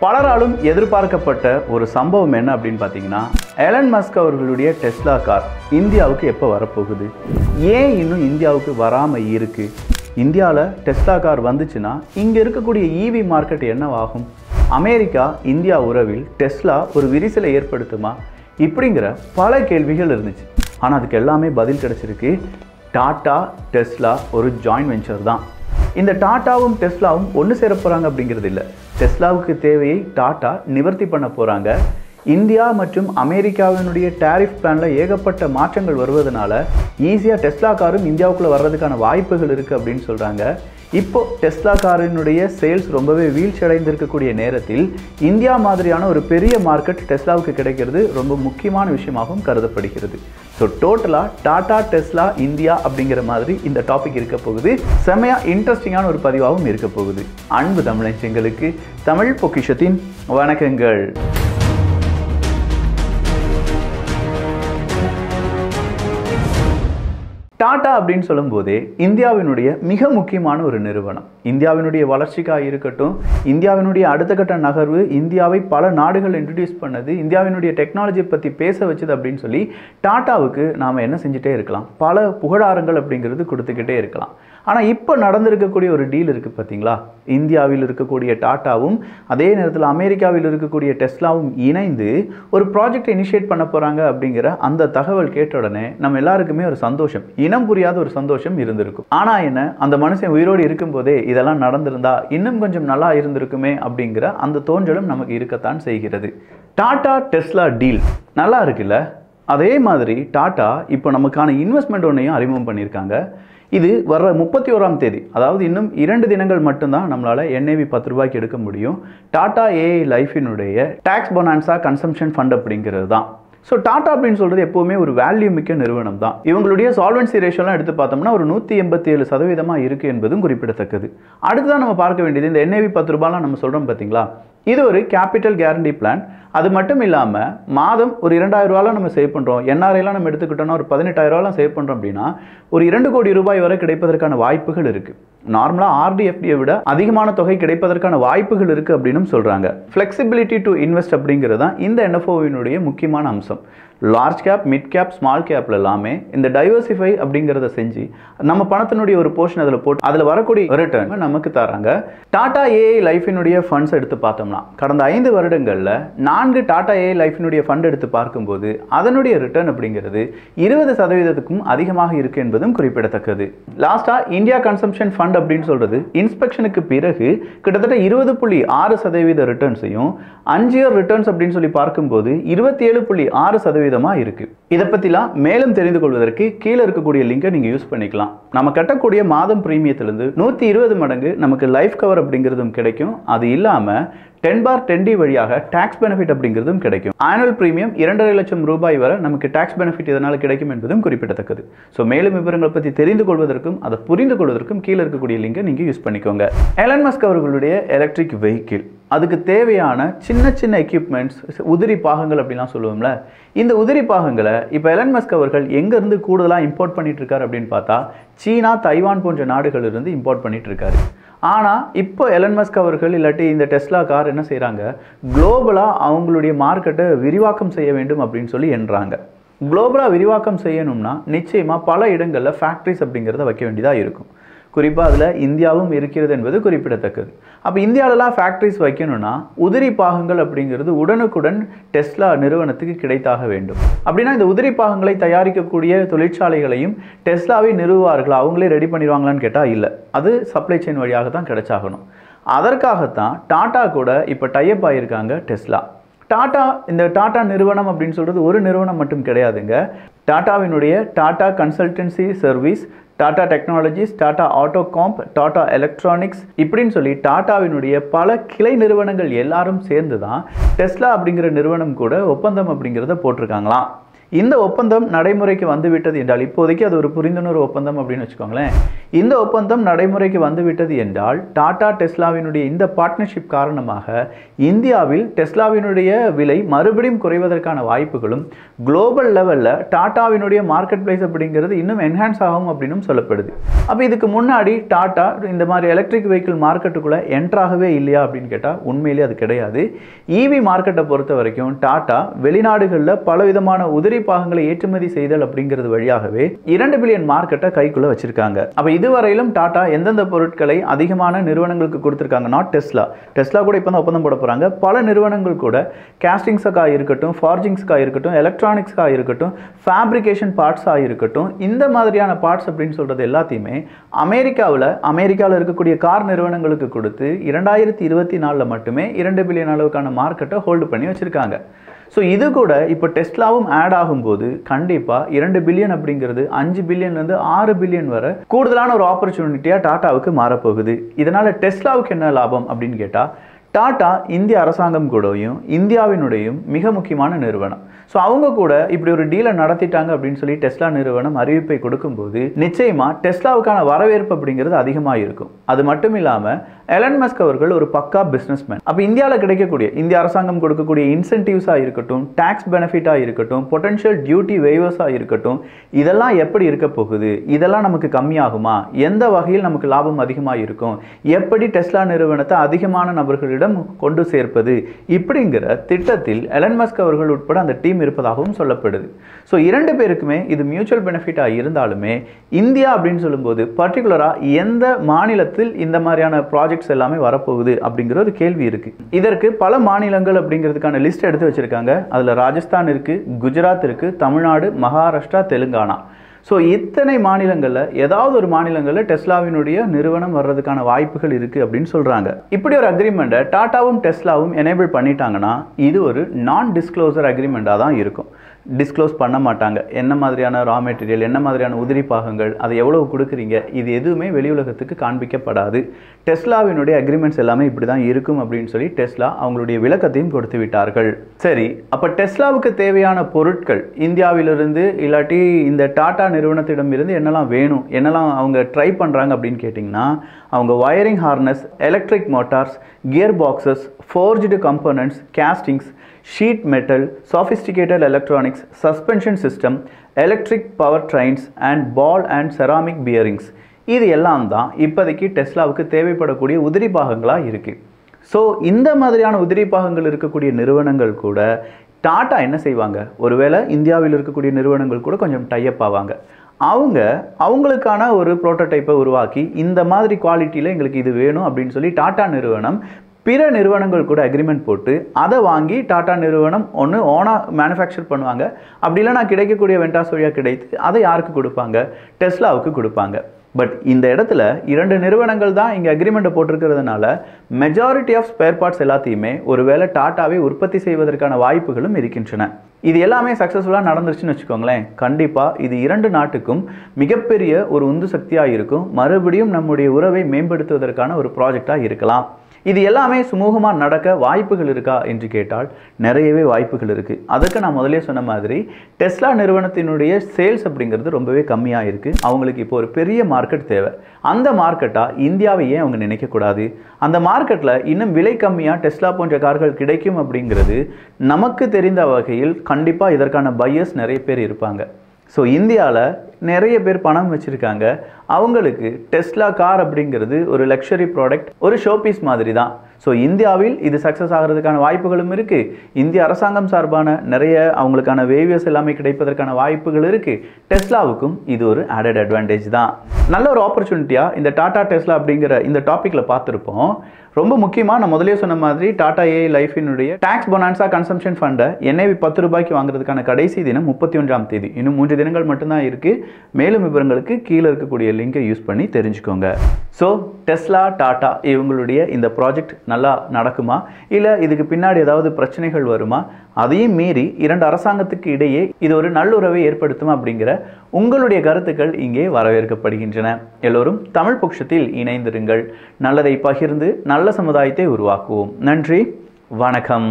பலராலும் எதிர்பார்க்கப்பட்ட ஒரு சம்பவம் என்ன அப்படின்னு பார்த்தீங்கன்னா, எலன் மஸ்க் அவர்களுடைய டெஸ்லா கார் இந்தியாவுக்கு எப்போ வரப்போகுது, ஏன் இன்னும் இந்தியாவுக்கு வராமல் இருக்கு, இந்தியாவில் டெஸ்லா கார் வந்துச்சுன்னா இங்கே இருக்கக்கூடிய ஈவி மார்க்கெட் என்னவாகும், அமெரிக்கா இந்தியா உறவில் டெஸ்லா ஒரு விரிசலை ஏற்படுத்துமா, இப்படிங்கிற பல கேள்விகள் இருந்துச்சு. ஆனால் அதுக்கு எல்லாமே பதில் கிடைச்சிருக்கு. டாடா டெஸ்லா ஒரு ஜாயின்ட் வெஞ்சர் தான். இந்த டாட்டாவும் டெஸ்லாவும் ஒன்று சேர போகிறாங்க அப்படிங்கிறது இல்லை. டெஸ்லாவுக்கு தேவையை டாட்டா நிவர்த்தி பண்ண போகிறாங்க. இந்தியா மற்றும் அமெரிக்காவினுடைய டேரிஃப் பிளானில் ஏகப்பட்ட மாற்றங்கள் வருவதனால ஈஸியாக டெஸ்லா காரும் இந்தியாவுக்குள்ளே வர்றதுக்கான வாய்ப்புகள் இருக்குது அப்படின்னு சொல்கிறாங்க. இப்போது டெஸ்லா காரினுடைய சேல்ஸ் ரொம்பவே வீழ்ச்சி அடைந்திருக்கக்கூடிய நேரத்தில் இந்தியா மாதிரியான ஒரு பெரிய மார்க்கெட் டெஸ்லாவுக்கு கிடைக்கிறது ரொம்ப முக்கியமான விஷயமாகவும் கருதப்படுகிறது. ஸோ டோட்டலாக டாடா டெஸ்லா இந்தியா அப்படிங்கிற மாதிரி இந்த டாபிக் இருக்க போகுது. செம்மையாக இன்ட்ரெஸ்டிங்கான ஒரு பதிவாகவும் இருக்க போகுது. அன்பு தமிழஞ்சங்களுக்கு தமிழ் பொக்கிஷத்தின் வணக்கங்கள். டாடா அப்படின்னு சொல்லும்போதே இந்தியாவினுடைய மிக முக்கியமான ஒரு நிறுவனம். இந்தியாவினுடைய வளர்ச்சிக்காக இருக்கட்டும், இந்தியாவினுடைய அடுத்த கட்ட நகர்வு, இந்தியாவை பல நாடுகள் இன்ட்ரடியூஸ் பண்ணது, இந்தியாவினுடைய டெக்னாலஜியை பற்றி பேச வச்சது அப்படின்னு சொல்லி டாட்டாவுக்கு நாம் என்ன செஞ்சுட்டே இருக்கலாம், பல புகழாரங்கள் அப்படிங்கிறது கொடுத்துக்கிட்டே இருக்கலாம். ஆனால் இப்போ நடந்திருக்கக்கூடிய ஒரு டீல் இருக்குது பார்த்தீங்களா, இந்தியாவில் இருக்கக்கூடிய டாட்டாவும் அதே நேரத்தில் அமெரிக்காவில் இருக்கக்கூடிய டெஸ்லாவும் இணைந்து ஒரு ப்ராஜெக்டை இனிஷியேட் பண்ண போகிறாங்க அப்படிங்கிற அந்த தகவல் கேட்ட உடனே நம்ம எல்லாருக்குமே ஒரு சந்தோஷம், இனம் புரியாத ஒரு சந்தோஷம் இருந்திருக்கும். ஆனால் என்ன, அந்த மனுஷன் உயிரோடு இருக்கும்போதே இதெல்லாம் நடந்திருந்தா இன்னும் கொஞ்சம் நல்லா இருந்திருக்குமே அப்படிங்கிற அந்த தோன்றலும் நமக்கு இருக்கத்தான் செய்கிறது. டாடா டெஸ்லா டீல் நல்லா இருக்குல்ல. அதே மாதிரி டாடா இப்போ நமக்கான இன்வெஸ்ட்மெண்ட் ஒன்றையும் அறிமுகம் பண்ணியிருக்காங்க. இது வர்ற 31ஆம் தேதி, அதாவது இன்னும் 2 தினங்கள் மட்டும்தான் நம்மளால் NAV 10 ரூபாய்க்கு எடுக்க முடியும். டாடா AI லைஃபினுடைய டாக்ஸ் பொனான்சா கன்சம்ஷன் ஃபண்ட் அப்படிங்கிறது தான். ஸோ டாடா அப்படின்னு சொல்கிறது எப்போவுமே ஒரு வேல்யூ மிக்க நிறுவனம் தான். இவங்களுடைய சால்வன்சி ரேஷியோலாம் எடுத்து பார்த்தோம்னா ஒரு 187% இருக்குது என்பதும் குறிப்பிடத்தக்கது. அடுத்ததான் நம்ம பார்க்க வேண்டியது, இந்த NAV 10 ரூபாய்லாம் நம்ம சொல்கிறோம் பார்த்தீங்களா, இது ஒரு கேபிட்டல் கேரண்டி பிளான். அது மட்டும் இல்லாமல் மாதம் ஒரு 2000 ரூபாலாம் நம்ம சேவ் பண்ணுறோம். NRIலாம் நம்ம எடுத்துக்கிட்டோம்னா ஒரு 18,000 ரூபாலாம் சேவ் பண்ணுறோம் அப்படின்னா ஒரு 2 கோடி ரூபாய் வரை கிடைப்பதற்கான வாய்ப்புகள் இருக்குது. நார்மலாக RDFDயை விட அதிகமான தொகை கிடைப்பதற்கான வாய்ப்புகள் இருக்குது அப்படின்னு சொல்கிறாங்க. ஃப்ளெக்சிபிலிட்டி டு இன்வெஸ்ட் அப்படிங்கிறது தான் இந்த NFOவினுடைய முக்கியமான அம்சம். Large cap, mid cap, small கேப்ல எல்லாமே இந்த டைவர்சிஃபை அப்படிங்கிறத செஞ்சு நம்ம பணத்தினுடைய ஒரு போர்ஷன் அதில் போட்டு அதில் வரக்கூடிய ரிட்டர்ன் நமக்கு தராங்க. டாடா AI லைஃபினுடைய ஃபண்ட்ஸ் எடுத்து பார்த்தோம்னா கடந்த 5 வருடங்களில் 4 டாடா AI லைஃபினுடைய ஃபண்ட் எடுத்து பார்க்கும்போது அதனுடைய ரிட்டர்ன் அப்படிங்கிறது 20%க்கும் அதிகமாக இருக்கு என்பதும் குறிப்பிடத்தக்கது. லாஸ்ட்டாக இந்தியா கன்சம்ஷன் ஃபண்ட் அப்படின்னு சொல்றது இன்ஸ்பெக்ஷனுக்கு பிறகு கிட்டத்தட்ட 20.6% ரிட்டர்ன்ஸையும் 5 இயர் ரிட்டர்ன்ஸ் அப்படின்னு சொல்லி பார்க்கும்போது 27.6% இருக்கு. இதை பத்திலாம் மேலும் தெரிந்து கொள்வதற்கு கீழே இருக்கக்கூடிய லிங்கை நீங்க யூஸ் பண்ணிக்கலாம். நம்ம கட்டக்கூடிய மாதம் பிரீமியத்திலிருந்து 120 மடங்கு நமக்கு லைஃப் கவர் அப்படிங்கிறதும் கிடைக்கும். அது இல்லாம 10/10D வழியாக டாக்ஸ் பெனிஃபிட் அப்படிங்கிறதும் கிடைக்கும். ஆனுவல் பிரீமியம் 2.5 லட்சம் ரூபாய் வரை நமக்கு டாக்ஸ் பெனிஃபிட் இதனால் கிடைக்கும் என்பதும் குறிப்பிடத்தக்கது. ஸோ மேலும் விவரங்களை பற்றி தெரிந்து கொள்வதற்கும் அதை புரிந்து கொள்வதற்கும் கீழே இருக்கக்கூடிய லிங்கை நீங்கள் யூஸ் பண்ணிக்கோங்க. எலன் மஸ்க் அவர்களுடைய எலக்ட்ரிக் வெஹிக்கிள், அதுக்கு தேவையான சின்ன சின்ன எக்யூப்மெண்ட்ஸ், உதிரி பாகங்கள் அப்படிலாம் சொல்லுவோம்ல, இந்த உதிரி பாகங்களை இப்போ எலன் மஸ்க் அவர்கள் எங்கேருந்து கூடுதலாக இம்போர்ட் பண்ணிட்டு இருக்காரு அப்படின்னு பார்த்தா சீனா, தைவான் போன்ற நாடுகளிலிருந்து இம்போர்ட் பண்ணிட்டு இருக்காரு. ஆனால் இப்போ எலன் மஸ்க் அவர்கள் இல்லாட்டி இந்த டெஸ்லா கார் என்ன செய்கிறாங்க, குளோபலாக அவங்களுடைய மார்க்கெட்டை விரிவாக்கம் செய்ய வேண்டும் அப்படின்னு சொல்லி எண்ணுறாங்க. குளோபலாக விரிவாக்கம் செய்யணும்னா நிச்சயமாக பல இடங்களில் ஃபேக்ட்ரிஸ் அப்படிங்கிறத வைக்க வேண்டியதாக இருக்கும். குறிப்பாக அதில் இந்தியாவும் இருக்கிறது என்பது குறிப்பிடத்தக்கது. அப்போ இந்தியாவிலலாம் ஃபேக்ட்ரிஸ் வைக்கணும்னா உதிரி பாகங்கள் அப்படிங்கிறது உடனுக்குடன் டெஸ்லா நிறுவனத்துக்கு கிடைத்தாக வேண்டும். அப்படின்னா இந்த உதிரி பாகங்களை தயாரிக்கக்கூடிய தொழிற்சாலைகளையும் டெஸ்லாவை நிறுவுவார்கள், அவங்களே ரெடி பண்ணிடுவாங்களான்னு கேட்டால் இல்லை, அது சப்ளை செயின் வழியாக தான் கிடைச்சாகணும். அதற்காகத்தான் டாடா கூட இப்போ டைப் ஆகியிருக்காங்க டெஸ்லா. டாடா, இந்த டாடா நிறுவனம் அப்படின்னு சொல்கிறது ஒரு நிறுவனம் மட்டும் கிடையாதுங்க. டாடாவினுடைய Tata consultancy service, Tata technologies, Tata autocomp, Tata electronics இப்படின்னு சொல்லி டாடாவினுடைய பல கிளை நிறுவனங்கள் எல்லாரும் சேர்ந்து தான் டெஸ்லா அப்படிங்கிற நிறுவனம் கூட ஒப்பந்தம் அப்படிங்கிறத போட்டிருக்காங்களாம். இந்த ஒப்பந்தம் நடைமுறைக்கு வந்துவிட்டது என்றால், இப்போதைக்கு அது ஒரு புரிந்துணர்வு ஒப்பந்தம் அப்படின்னு வச்சுக்கோங்களேன். இந்த ஒப்பந்தம் நடைமுறைக்கு வந்துவிட்டது என்றால் டாடா டெஸ்லாவினுடைய இந்த பார்ட்னர்ஷிப் காரணமாக இந்தியாவில் டெஸ்லாவினுடைய விலை மறுபடியும் குறைவதற்கான வாய்ப்புகளும், குளோபல் லெவலில் டாட்டாவினுடைய மார்க்கெட் பிளேஸ் அப்படிங்கிறது இன்னும் என்ஹான்ஸ் ஆகும் அப்படின்னு சொல்லப்படுது. அப்போ இதுக்கு முன்னாடி டாடா இந்த மாதிரி எலக்ட்ரிக் வெஹிக்கிள் மார்க்கெட்டுக்குள்ளே என்ட்ராகவே இல்லையா அப்படின்னு கேட்டால் உண்மையிலே அது கிடையாது. ஈவி மார்க்கெட்டை பொறுத்த வரைக்கும் டாடா வெளிநாடுகளில் பலவிதமான உதிரி பாகங்களை ஏற்றுமதி செய்தல் அப்படிங்கிறது வழியாகவே 2 பில்லியன் மார்க்கெட்டை கைக்குள்ளே வச்சிருக்காங்க. அப்போ இதுவரையிலும் டாடா எந்தெந்த பொருட்களை அதிகமான நிறுவனங்களுக்கு கொடுத்துருக்காங்க, நாட் டெஸ்லா கூட இப்போ தான் ஒப்பந்தம் போட போகிறாங்க. பல நிறுவனங்கள் கூட கேஸ்டிங்ஸுக்காக இருக்கட்டும், ஃபார்ஜிங்ஸுக்காக இருக்கட்டும், எலக்ட்ரானிக்ஸுக்காக இருக்கட்டும், ஃபேப்ரிகேஷன் பார்ட்ஸாக இருக்கட்டும், இந்த மாதிரியான பார்ட்ஸ் அப்படின்னு சொல்கிறது எல்லாத்தையுமே அமெரிக்காவில் இருக்கக்கூடிய கார் நிறுவனங்களுக்கு கொடுத்து 2024 மட்டுமே 2 பில்லியன் அளவுக்கான மார்க்கெட்டை ஹோல்டு பண்ணி வச்சுருக்காங்க. ஸோ இது கூட இப்போ டெஸ்லாவும் ஆட் ஆகும்போது கண்டிப்பாக 2 பில்லியன் அப்படிங்கிறது 5 பில்லியன்லேருந்து 6 பில்லியன் வரை கூடுதலான ஒரு ஆப்பர்ச்சுனிட்டியாக டாட்டாவுக்கு மாறப்போகுது. இதனால் டெஸ்லாவுக்கு என்ன லாபம் அப்படின்னு கேட்டால், டாடா இந்திய அரசாங்கம் கூடயும் இந்தியாவினுடையும் மிக முக்கியமான நிறுவனம். ஸோ அவங்க கூட இப்படி ஒரு டீலை நடத்திட்டாங்க அப்படின்னு சொல்லி டெஸ்லா நிறுவனம் அறிவிப்பை கொடுக்கும்போது நிச்சயமாக டெஸ்லாவுக்கான வரவேற்பு அப்படிங்கிறது அதிகமாக இருக்கும். அது மட்டும் இல்லாமல் எலன் மஸ்க் அவர்கள் ஒரு பக்கா பிஸ்னஸ்மேன். அப்போ இந்தியாவில் கிடைக்கக்கூடிய, இந்திய அரசாங்கம் கொடுக்கக்கூடிய இன்சென்டிவ்ஸாக இருக்கட்டும், டாக்ஸ் பெனிஃபிட்டாக இருக்கட்டும், பொட்டன்ஷியல் டியூட்டி வேவர்ஸாக இருக்கட்டும், இதெல்லாம் எப்படி இருக்க போகுது, இதெல்லாம் நமக்கு கம்மியாகுமா, எந்த வகையில் நமக்கு லாபம் அதிகமாக இருக்கும், எப்படி டெஸ்லா நிறுவனத்தை அதிகமான நபர்களிடம் கொண்டு சேர்ப்பது, இப்படிங்கிற திட்டத்தில் எலன் மஸ்க் அவர்கள் உட்பட அந்த டீம் இருப்பதாகவும் சொல்லப்படுது. ஸோ 2 பேருக்குமே இது மியூச்சுவல் பெனிஃபிட்டாக இருந்தாலுமே இந்தியா அப்படின்னு சொல்லும்போது பர்டிகுலராக எந்த மாநிலத்தில் இந்த மாதிரியான ப்ராஜெக்ட்ஸ் எல்லாமே வரப்போகுது அப்படிங்கிற ஒரு கேள்வி இருக்கு. இதற்கு பல மாநிலங்கள் அப்படிங்கிறதுக்கான லிஸ்ட் எடுத்து வச்சிருக்காங்க. அதில் ராஜஸ்தான் இருக்கு, குஜராத் இருக்கு, தமிழ்நாடு, மகாராஷ்டிரா, தெலுங்கானா. ஸோ இத்தனை மாநிலங்களில் ஏதாவது ஒரு மாநிலங்களில் டெஸ்லாவினுடைய நிறுவனம் வர்றதுக்கான வாய்ப்புகள் இருக்குது அப்படின்னு சொல்கிறாங்க. இப்படி ஒரு அக்ரிமெண்ட்டை டாட்டாவும் டெஸ்லாவும் எனேபிள் பண்ணிட்டாங்கன்னா இது ஒரு நான் டிஸ்க்ளோசர் அக்ரிமெண்ட்டாக தான் இருக்கும். டிஸ்க்ளோஸ் பண்ண மாட்டாங்க. என்ன மாதிரியான ரா மெட்டீரியல், என்ன மாதிரியான உதிரி பாகங்கள், அதை எவ்வளவு கொடுக்குறீங்க, இது எதுவுமே வெளி உலகத்துக்கு காண்பிக்கப்படாது. டெஸ்லாவினுடைய அக்ரிமெண்ட்ஸ் எல்லாமே இப்படி தான் இருக்கும் அப்படின்னு சொல்லி டெஸ்லா அவங்களுடைய விளக்கத்தையும் கொடுத்து விட்டார்கள். சரி, அப்போ டெஸ்லாவுக்கு தேவையான பொருட்கள் இந்தியாவிலிருந்து இல்லாட்டி இந்த டாடா நிறுவனத்திடம் இருந்து என்னெல்லாம் வேணும், என்னெல்லாம் அவங்க ட்ரை பண்ணுறாங்க அப்படின்னு கேட்டிங்கன்னா, அவங்க wiring harness, electric Motors, gear boxes, forged components, castings, sheet metal, sophisticated electronics, suspension system, electric power trains and ball and ceramic bearings, இது எல்லாம் தான் இப்போதைக்கு டெஸ்லாவுக்கு தேவைப்படக்கூடிய உதிரி பாகங்களாக இருக்குது. ஸோ இந்த மாதிரியான உதிரி பாகங்கள் இருக்கக்கூடிய நிறுவனங்கள் கூட டாடா என்ன செய்வாங்க, ஒருவேளை இந்தியாவில் இருக்கக்கூடிய நிறுவனங்கள் கூட கொஞ்சம் டைப் ஆவாங்க. அவங்களுக்கான ஒரு ப்ரோட்டோடைப்பை உருவாக்கி இந்த மாதிரி குவாலிட்டியில் எங்களுக்கு இது வேணும் அப்படின்னு சொல்லி டாடா நிறுவனம் பிற நிறுவனங்கள் கூட அக்ரிமெண்ட் போட்டு அதை வாங்கி டாடா நிறுவனம் ஒன்று ஓனாக மேனுஃபேக்சர் பண்ணுவாங்க. அப்படி இல்லைனா கிடைக்கக்கூடிய வெண்டாஸ் வழியாக கிடைத்து அதை யாருக்கு கொடுப்பாங்க, டெஸ்லாவுக்கு கொடுப்பாங்க. பட் இந்த இடத்துல 2 நிறுவனங்கள் தான் இங்கே அக்ரிமெண்ட்டை போட்டிருக்கிறதுனால மெஜாரிட்டி ஆஃப் ஸ்பேர் பார்ட்ஸ் எல்லாத்தையுமே ஒருவேளை டாட்டாவை உற்பத்தி செய்வதற்கான வாய்ப்புகளும் இருக்கின்றன. இது எல்லாமே சக்ஸஸ்ஃபுல்லாக நடந்துருச்சுன்னு வச்சுக்கோங்களேன், கண்டிப்பாக இது 2 நாட்டுக்கும் மிகப்பெரிய ஒரு உந்து சக்தியாக இருக்கும். மறுபடியும் நம்முடைய உறவை மேம்படுத்துவதற்கான ஒரு ப்ராஜெக்டாக இருக்கலாம். இது எல்லாமே சுமூகமாக நடக்க வாய்ப்புகள் இருக்கா என்று கேட்டால் நிறையவே வாய்ப்புகள் இருக்குது. அதுக்கு நான் முதலே சொன்ன மாதிரி டெஸ்லா நிறுவனத்தினுடைய சேல்ஸ் அப்படிங்கிறது ரொம்பவே கம்மியாக இருக்குது. அவங்களுக்கு இப்போ ஒரு பெரிய மார்க்கெட் தேவை. அந்த மார்க்கெட்டாக இந்தியாவை ஏன் அவங்க நினைக்கக்கூடாது? அந்த மார்க்கெட்டில் இன்னும் விலை கம்மியாக டெஸ்லா போன்ற கார்கள் கிடைக்கும் அப்படிங்கிறது நமக்கு தெரிந்த வகையில் கண்டிப்பாக இதற்கான பையர்ஸ் நிறைய பேர் இருப்பாங்க. ஸோ இந்தியாவில் நிறைய பேர் பணம் வச்சுருக்காங்க. அவங்களுக்கு டெஸ்லா கார் அப்படிங்கிறது ஒரு லக்ஸரி ப்ராடக்ட், ஒரு ஷோபீஸ் மாதிரி தான். ஸோ இந்தியாவில் இது சக்ஸஸ் ஆகிறதுக்கான வாய்ப்புகளும் இருக்குது. இந்திய அரசாங்கம் சார்பான நிறைய அவங்களுக்கான வேவியர்ஸ் எல்லாமே கிடைப்பதற்கான வாய்ப்புகள் இருக்குது. டெஸ்லாவுக்கும் இது ஒரு ஆடட் அட்வான்டேஜ் தான். நல்ல ஒரு ஆப்பர்ச்சுனிட்டியாக இந்த டாடா டெஸ்லா அப்படிங்கிற இந்த டாப்பிக்கில் பார்த்துருப்போம். ரொம்ப முக்கியமாக நான் முதலே சொன்ன மாதிரி டாடா ஏஐ லைஃபினுடைய டாக்ஸ் பொனான்சா கன்சம்ஷன் ஃபண்டை NAV 10 ரூபாய்க்கு வாங்குறதுக்கான கடைசி தினம் 31ஆம் தேதி. இன்னும் 3 தினங்கள் மட்டும்தான் இருக்குது. மேலும் விவரங்களுக்கு கீழே இருக்கக்கூடிய லிங்கை யூஸ் பண்ணி தெரிஞ்சுக்கோங்க. ஸோ டெஸ்லா, டாடா இவங்களுடைய இந்த ப்ராஜெக்ட் நல்லா நடக்குமா, இல்லை இதுக்கு பின்னாடி ஏதாவது பிரச்சனைகள் வருமா, அதையும் மீறி 2 அரசாங்கத்துக்கு இடையே இது ஒரு நல்லுறவை ஏற்படுத்தும் அப்படிங்கிற உங்களுடைய கருத்துக்கள் இங்கே வரவேற்கப்படுகின்றன. எல்லோரும் தமிழ் பொக்ஷத்தில் இணைந்திருங்கள். நல்லதை பகிர்ந்து நல்ல சமுதாயத்தை உருவாக்குவோம். நன்றி, வணக்கம்.